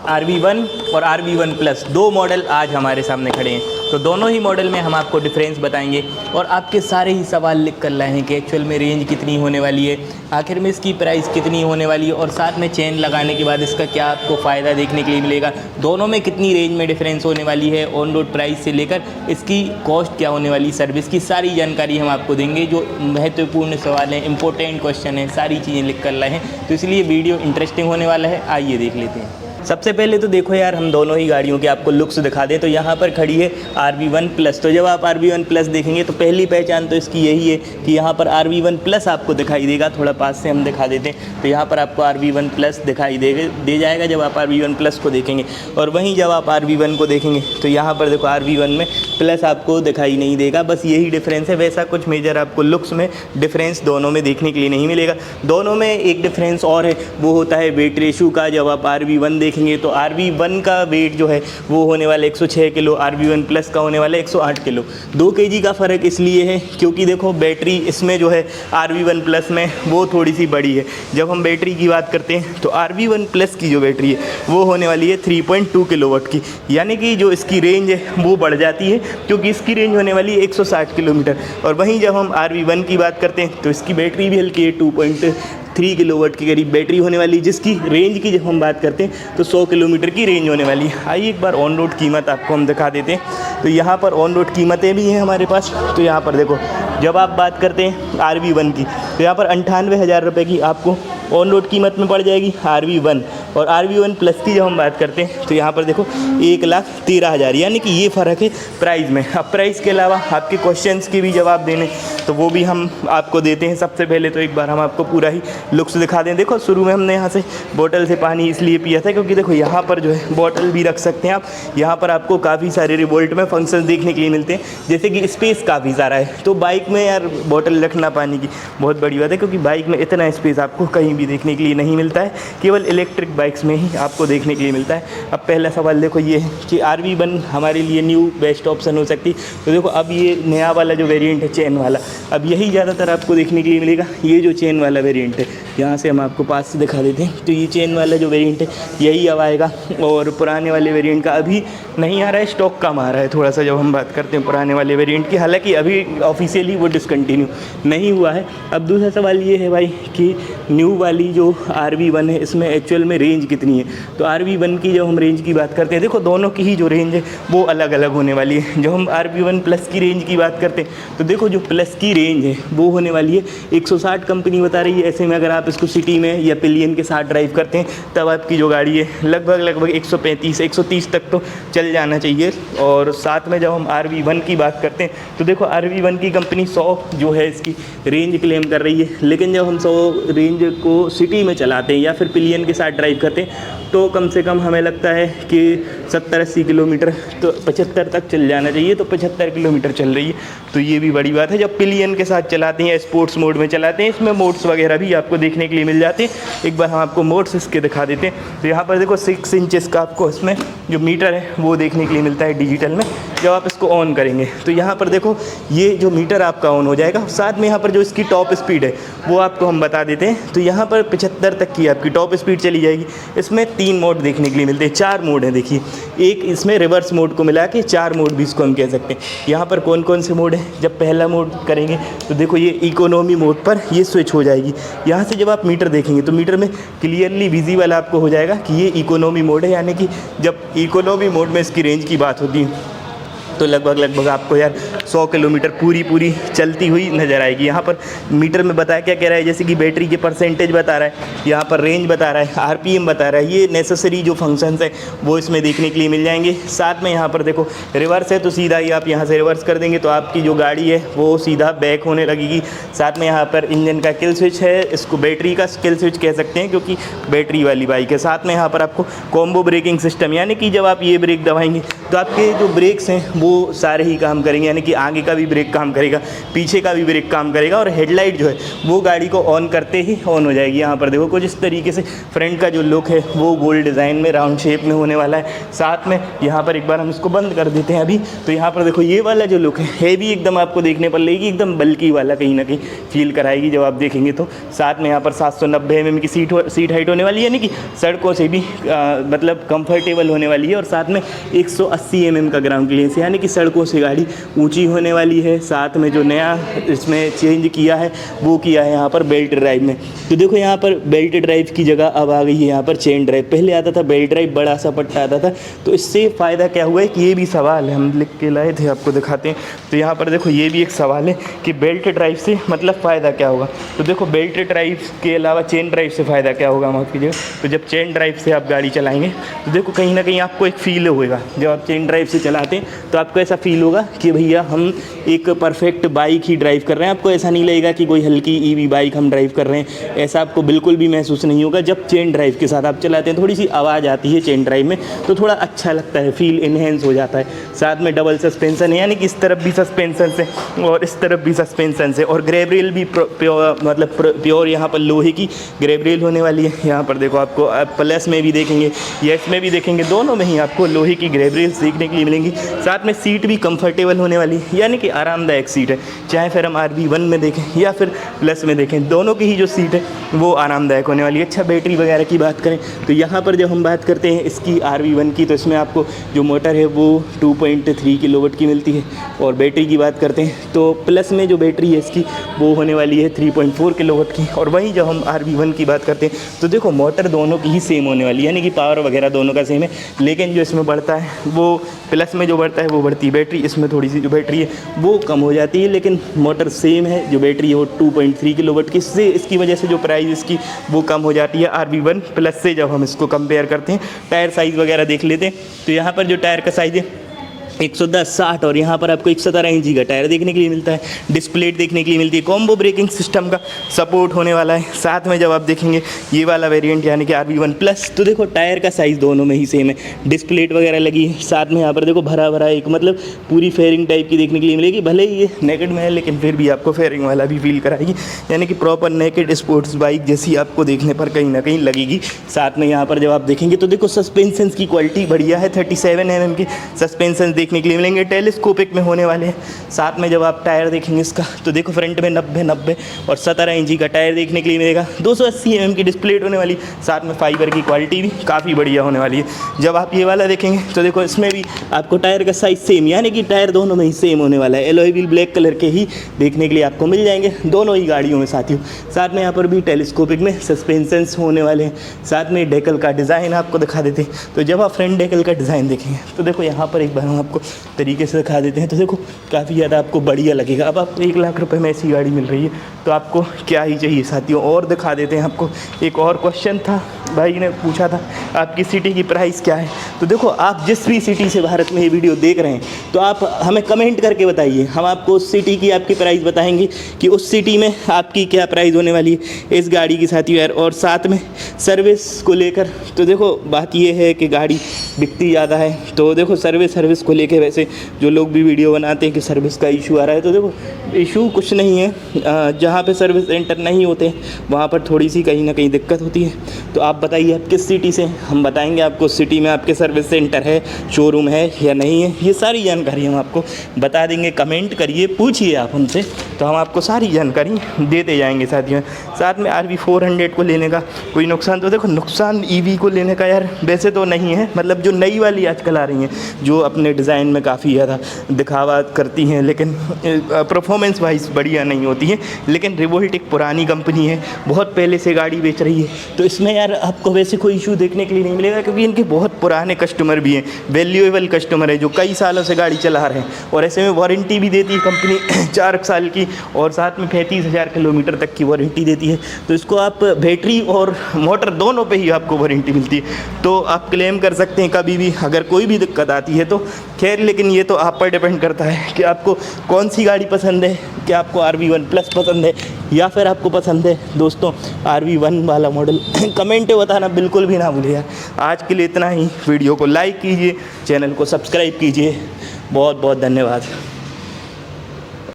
RV1 और RV1 plus दो model आज हमारे सामने खड़े हैं। तो दोनों ही मॉडल में हम आपको डिफरेंस बताएंगे और आपके सारे ही सवाल लिख कर लाए हैं कि एक्चुअल में रेंज कितनी होने वाली है, आखिर में इसकी प्राइस कितनी होने वाली है और साथ में चेन लगाने के बाद इसका क्या आपको फ़ायदा देखने के लिए मिलेगा, दोनों में कितनी रेंज में डिफरेंस होने वाली है, ऑन रोड प्राइस से लेकर इसकी कॉस्ट क्या होने वाली, सर्विस की सारी जानकारी हम आपको देंगे। जो महत्वपूर्ण सवाल हैं, इंपॉर्टेंट क्वेश्चन हैं, सारी चीज़ें लिख कर लाए हैं। तो इसलिए वीडियो इंटरेस्टिंग होने वाला है, आइए देख लेते हैं। सबसे पहले तो देखो यार, हम दोनों ही गाड़ियों के आपको लुक्स दिखा दें। तो यहाँ पर खड़ी है RV1 प्लस। तो जब आप RV1 प्लस देखेंगे तो पहली पहचान तो इसकी यही है कि यहाँ पर RV1 प्लस आपको दिखाई देगा। थोड़ा पास से हम दिखा देते हैं तो यहाँ पर आपको RV1 प्लस दिखाई दे जाएगा जब आप RV1 प्लस को देखेंगे। और वहीं जब आप RV1 को देखेंगे तो यहाँ पर देखो RV1 में प्लस आपको दिखाई नहीं देगा। बस यही डिफरेंस है, वैसा कुछ मेजर आपको लुक्स में डिफरेंस दोनों में देखने के लिए नहीं मिलेगा। दोनों में एक डिफरेंस और है, वो होता है वेट रेशो का। जब आप RV1 देखेंगे तो RV1 का वेट जो है वो होने वाला 106 किलो, RV1 प्लस का होने वाला 108 किलो। 2 kg का फ़र्क इसलिए है क्योंकि देखो बैटरी इसमें जो है RV1 प्लस में वो थोड़ी सी बड़ी है। जब हम बैटरी की बात करते हैं तो RV1 प्लस की जो बैटरी है वो होने वाली है 3.2 किलोवाट की, यानी कि जो इसकी रेंज है वो बढ़ जाती है क्योंकि इसकी रेंज होने वाली है 160 किलोमीटर। और वहीं जब हम RV1 की बात करते हैं तो इसकी बैटरी भी हल्की है, 2.3 किलोवाट की करीब बैटरी होने वाली, जिसकी रेंज की जब हम बात करते हैं तो 100 किलोमीटर की रेंज होने वाली है। आइए एक बार ऑन रोड कीमत आपको हम दिखा देते हैं। तो यहाँ पर ऑन रोड कीमतें भी हैं हमारे पास। तो यहाँ पर देखो, जब आप बात करते हैं RV1 की तो यहाँ पर 98,000 रुपये की आपको ऑन रोड कीमत में पड़ जाएगी RV1। और RV1 प्लस की जब हम बात करते हैं तो यहाँ पर देखो 1,13,000, यानी कि ये फ़र्क है प्राइस में। अब प्राइस के अलावा आपके क्वेश्चंस के भी जवाब देने तो वो भी हम आपको देते हैं। सबसे पहले तो एक बार हम आपको पूरा ही लुक्स दिखा दें। देखो शुरू में हमने यहाँ से बोतल से पानी इसलिए पिया था क्योंकि देखो यहाँ पर जो है बोतल भी रख सकते हैं आप। यहाँ पर आपको काफ़ी सारे रिवोल्ट में फंक्शंस देखने के लिए मिलते हैं, जैसे कि स्पेस काफ़ी सारा है। तो बाइक में यार बोतल रखना पानी की बहुत बड़ी बात है क्योंकि बाइक में इतना स्पेस आपको कहीं भी देखने के लिए नहीं मिलता है, केवल इलेक्ट्रिक बाइक्स में ही आपको देखने के लिए मिलता है। अब पहला सवाल देखो ये है कि RV1 हमारे लिए न्यू बेस्ट ऑप्शन हो सकती। तो देखो अब ये नया वाला जो वेरिएंट है चेन वाला, अब यही ज़्यादातर आपको देखने के लिए मिलेगा। ये जो चेन वाला वेरिएंट है, यहाँ से हम आपको पास से दिखा देते हैं। तो ये चेन वाला जो वेरिएंट है यही अब आएगा और पुराने वाले वेरिएंट का अभी नहीं आ रहा है, स्टॉक कम आ रहा है थोड़ा सा जब हम बात करते हैं पुराने वाले वेरिएंट की। हालांकि अभी ऑफिशियली वो डिसकंटिन्यू नहीं हुआ है। अब दूसरा सवाल ये है भाई कि न्यू वाली जो RV1 है इसमें एक्चुअल में रेंज कितनी है। तो RV1 की जब हम रेंज की बात करते हैं, देखो दोनों की ही जो रेंज है वो अलग अलग होने वाली है। जब हम RV1 प्लस की रेंज की बात करते हैं तो देखो जो प्लस की रेंज है वो होने वाली है 160 कंपनी बता रही है। ऐसे में अगर आप इसको सिटी में या पिलियन के साथ ड्राइव करते हैं तब आपकी जो गाड़ी है लगभग 135-130 तक तो चल जाना चाहिए। और साथ में जब हम RV1 की बात करते हैं तो देखो RV1 की कंपनी 100 जो है इसकी रेंज क्लेम कर रही है, लेकिन जब हम 100 रेंज को सिटी में चलाते हैं या फिर पिलियन के साथ ड्राइव करते हैं तो कम से कम हमें लगता है कि 70-80 किलोमीटर तो 75 तक चल जाना चाहिए। तो 75 किलोमीटर चल रही है, तो ये भी बड़ी बात है। जब पिलियन के साथ चलाते हैं, स्पोर्ट्स मोड में चलाते हैं, इसमें मोड्स वगैरह भी आपको देखने के लिए मिल जाते हैं। एक बार हम आपको मोड्स इसके दिखा देते हैं। तो यहाँ पर देखो 6 इंचेस का आपको इसमें जो मीटर है वो देखने के लिए मिलता है डिजिटल में। जब आप इसको ऑन करेंगे तो यहाँ पर देखो ये जो मीटर आपका ऑन हो जाएगा। साथ में यहाँ पर जो इसकी टॉप स्पीड है वो आपको हम बता देते हैं। तो यहाँ पर 75 तक की आपकी टॉप स्पीड चली जाएगी। इसमें 3 मोड देखने के लिए मिलते हैं, 4 मोड हैं। देखिए एक इसमें रिवर्स मोड को मिला के 4 मोड भी इसको हम कह सकते हैं। यहाँ पर कौन कौन से मोड हैं, जब पहला मोड करेंगे तो देखो ये इकोनॉमी मोड पर ये स्विच हो जाएगी। यहाँ से जब आप मीटर देखेंगे तो मीटर में क्लियरली विजिबल आपको हो जाएगा कि ये इकोनॉमी मोड है, यानी कि जब इकोनॉमी मोड में इसकी रेंज की बात होती है तो लगभग आपको यार 100 किलोमीटर पूरी चलती हुई नज़र आएगी। यहाँ पर मीटर में बताया क्या कह रहा है, जैसे कि बैटरी के परसेंटेज बता रहा है, यहाँ पर रेंज बता रहा है, RPM बता रहा है। ये नेसेसरी जो फंक्शंस है वो इसमें देखने के लिए मिल जाएंगे। साथ में यहाँ पर देखो रिवर्स है तो सीधा ही आप यहाँ से रिवर्स कर देंगे तो आपकी जो गाड़ी है वो सीधा बैक होने लगेगी। साथ में यहाँ पर इंजन का किल स्विच है, इसको बैटरी का किल स्विच कह सकते हैं क्योंकि बैटरी वाली बाइक है। साथ में यहाँ पर आपको कॉम्बो ब्रेकिंग सिस्टम, यानी कि जब आप ये ब्रेक दबाएंगे तो आपके जो ब्रेक्स हैं वो सारे ही काम करेंगे, यानी कि आगे का भी ब्रेक काम करेगा, पीछे का भी ब्रेक काम करेगा, और हेडलाइट जो है वो गाड़ी को ऑन करते ही ऑन हो जाएगी। यहाँ पर देखो कुछ इस तरीके से फ्रंट का जो लुक है वो गोल्ड डिज़ाइन में राउंड शेप में होने वाला है। साथ में यहाँ पर एक बार हम इसको बंद कर देते हैं अभी, तो यहाँ पर देखो ये वाला जो लुक है भी एकदम आपको देखने पर लगेगी, एकदम बल्कि वाला कहीं ना कहीं फील कराएगी जब आप देखेंगे तो। साथ में यहाँ पर 790 mm की सीट हाइट होने वाली है, यानी कि सड़कों से भी मतलब कंफर्टेबल होने वाली है। और साथ में 180 mm का ग्राउंड क्लियरेंस, यानी कि सड़कों से गाड़ी ऊंची होने वाली है। साथ में जो नया इसमें चेंज किया है वो किया है यहाँ पर बेल्ट ड्राइव में। तो देखो यहाँ पर बेल्ट ड्राइव की जगह अब आ गई है यहाँ पर चेन ड्राइव। पहले आता था बेल्ट ड्राइव, बड़ा सा पट्टा आता था। तो इससे फ़ायदा क्या हुआ है कि ये भी सवाल है, हम लिख के लाए थे, आपको दिखाते हैं। तो यहाँ पर देखो ये भी एक सवाल है कि बेल्ट ड्राइव से मतलब फ़ायदा क्या होगा। तो देखो बेल्ट ड्राइव के अलावा चेन ड्राइव से फ़ायदा क्या होगा, माफ़ कीजिएगा। तो जब चेन ड्राइव से आप गाड़ी चलाएंगे तो देखो कहीं ना कहीं आपको एक फ़ील होगा, जब आप चेन ड्राइव से चलाते हैं तो आपको ऐसा फील होगा कि भैया हम एक परफेक्ट बाइक ही ड्राइव कर रहे हैं। आपको ऐसा नहीं लगेगा कि कोई हल्की ईवी बाइक हम ड्राइव कर रहे हैं, ऐसा आपको बिल्कुल भी महसूस नहीं होगा। जब चेन ड्राइव के साथ आप चलाते हैं, थोड़ी सी आवाज़ आती है चेन ड्राइव में, तो थोड़ा अच्छा लगता है, फील इन्हेंस हो जाता है। साथ में डबल सस्पेंसन है, यानी कि इस तरफ भी सस्पेंसन से और इस तरफ भी सस्पेंसन से, और ग्रेब भी प्योर मतलब प्योर यहाँ पर लोहे की ग्रेब रेल होने वाली है। यहाँ पर देखो आपको प्लस में भी देखेंगे या इसमें भी देखेंगे, दोनों में ही आपको लोहे की ग्रेब रेल्स देखने के लिए मिलेंगी। साथ में सीट भी कंफर्टेबल होने वाली है, यानी कि आरामदायक सीट है। चाहे फिर हम RB1 में देखें या फिर प्लस में देखें, दोनों की ही जो सीट है वो आरामदायक होने वाली है। अच्छा, बैटरी वगैरह की बात करें तो यहाँ पर जब हम बात करते हैं इसकी RB1 की, तो इसमें आपको जो मोटर है वो 2.3 किलोवाट की मिलती है। और बैटरी की बात करते हैं तो प्लस में जो बैटरी है इसकी वो होने वाली है 3.4 किलोवाट की। और वहीं जब हम RB1 की बात करते हैं तो देखो मोटर दोनों की ही सेम होने वाली है, यानी कि पावर वगैरह दोनों का सेम है। लेकिन जो इसमें बढ़ता है वो प्लस में जो बढ़ता है वो बढ़ती है बैटरी, इसमें थोड़ी सी जो बैटरी है वो कम हो जाती है, लेकिन मोटर सेम है। जो बैटरी है वो 2.3 किलोवाट की, इससे इसकी वजह से जो प्राइस इसकी वो कम हो जाती है RB1 प्लस से जब हम इसको कंपेयर करते हैं। टायर साइज़ वगैरह देख लेते हैं तो यहाँ पर जो टायर का साइज़ है 110, 60 और यहाँ पर आपको 117 इंची का टायर देखने के लिए मिलता है। डिस्प्ले देखने के लिए मिलती है, कॉम्बो ब्रेकिंग सिस्टम का सपोर्ट होने वाला है। साथ में जब आप देखेंगे ये वाला वेरिएंट यानी कि RB1 प्लस, तो देखो टायर का साइज़ दोनों में ही सेम है, डिस्प्ले वगैरह लगी है। साथ में यहाँ पर देखो भरा भरा एक मतलब पूरी फेयरिंग टाइप की देखने के लिए मिलेगी। भले ही ये नेकेड में है लेकिन फिर भी आपको फेयरिंग वाला भी फील कराएगी, यानी कि प्रॉपर नेकेड स्पोर्ट्स बाइक जैसी आपको देखने पर कहीं ना कहीं लगेगी। साथ में यहाँ पर जब आप देखेंगे तो देखो सस्पेंशन की क्वालिटी बढ़िया है, 37 mm के सस्पेंशन देखने के लिए मिलेंगे, टेलीस्कोपिक में होने वाले हैं। साथ में जब आप टायर देखेंगे इसका तो देखो फ्रंट में 90 और 17 इंची का टायर देखने के लिए मिलेगा। 280 mm की डिस्प्ले होने वाली, साथ में फाइबर की क्वालिटी भी काफ़ी बढ़िया होने वाली है। जब आप ये वाला देखेंगे तो देखो इसमें भी आपको टायर का साइज़ सेम, यानी कि टायर दोनों में ही सेम होने वाला है। एलॉय व्हील ब्लैक कलर के ही देखने के लिए आपको मिल जाएंगे दोनों ही गाड़ियों में साथियों। साथ में यहाँ पर भी टेलीस्कोपिक में सस्पेंशंस होने वाले हैं। साथ में डेकल का डिज़ाइन आपको दिखा देते हैं। तो जब आप फ्रंट डेकल का डिज़ाइन देखेंगे तो देखो यहाँ पर एक बार हम आपको तरीके से दिखा देते हैं, तो देखो काफ़ी ज़्यादा आपको बढ़िया लगेगा। अब आपको 1 लाख रुपए में ऐसी गाड़ी मिल रही है तो आपको क्या ही चाहिए साथियों। और दिखा देते हैं आपको, एक और क्वेश्चन था, भाई ने पूछा था आपकी सिटी की प्राइस क्या है। तो देखो आप जिस भी सिटी से भारत में ये वीडियो देख रहे हैं तो आप हमें कमेंट करके बताइए, हम आपको उस सिटी की आपकी प्राइस बताएंगे कि उस सिटी में आपकी क्या प्राइस होने वाली है इस गाड़ी की साथियों यार। और साथ में सर्विस को लेकर तो देखो बात ये है कि गाड़ी बिकती ज़्यादा है, तो देखो सर्विस को लेकर वैसे जो लोग भी वीडियो बनाते हैं कि सर्विस का इशू आ रहा है, तो देखो इशू कुछ नहीं है। जहाँ पे सर्विस सेंटर नहीं होते वहाँ पर थोड़ी सी कहीं ना कहीं दिक्कत होती है। तो आप बताइए आप किस सिटी से, हम बताएंगे आपको सिटी में आपके सर्विस सेंटर है, शोरूम है या नहीं है, ये सारी जानकारी हम आपको बता देंगे। कमेंट करिए, पूछिए आप हमसे, तो हम आपको सारी जानकारी देते जाएंगे साथियों। साथ में RB400 को लेने का कोई नुकसान, तो देखो नुकसान EV को लेने का यार वैसे तो नहीं है, मतलब जो नई वाली आजकल आ रही हैं जो अपने डिज़ाइन में काफ़ी ज़्यादा दिखावा करती हैं लेकिन परफॉर्मेंस वाइज बढ़िया नहीं होती है। लेकिन रिवोल्ट एक पुरानी कंपनी है, बहुत पहले से गाड़ी बेच रही है, तो इसमें यार आपको वैसे कोई इशू देखने के लिए नहीं मिलेगा, क्योंकि इनके बहुत पुराने कस्टमर भी हैं, वैल्यूएबल कस्टमर है जो कई सालों से गाड़ी चला रहे हैं। और ऐसे में वारंटी भी देती है कंपनी 4 साल की, और साथ में 35,000 किलोमीटर तक की वारंटी देती है। तो इसको आप बैटरी और मोटर दोनों पे ही आपको वारंटी मिलती है, तो आप क्लेम कर सकते हैं कभी भी अगर कोई भी दिक्कत आती है तो। खैर लेकिन ये तो आप पर डिपेंड करता है कि आपको कौन सी गाड़ी पसंद है, क्या आपको RB1 प्लस पसंद है या फिर आपको पसंद है दोस्तों RB1 वाला मॉडल। कमेंट में बताना बिल्कुल भी ना भूलिए। आज के लिए इतना ही, वीडियो को लाइक कीजिए, चैनल को सब्सक्राइब कीजिए। बहुत बहुत धन्यवाद।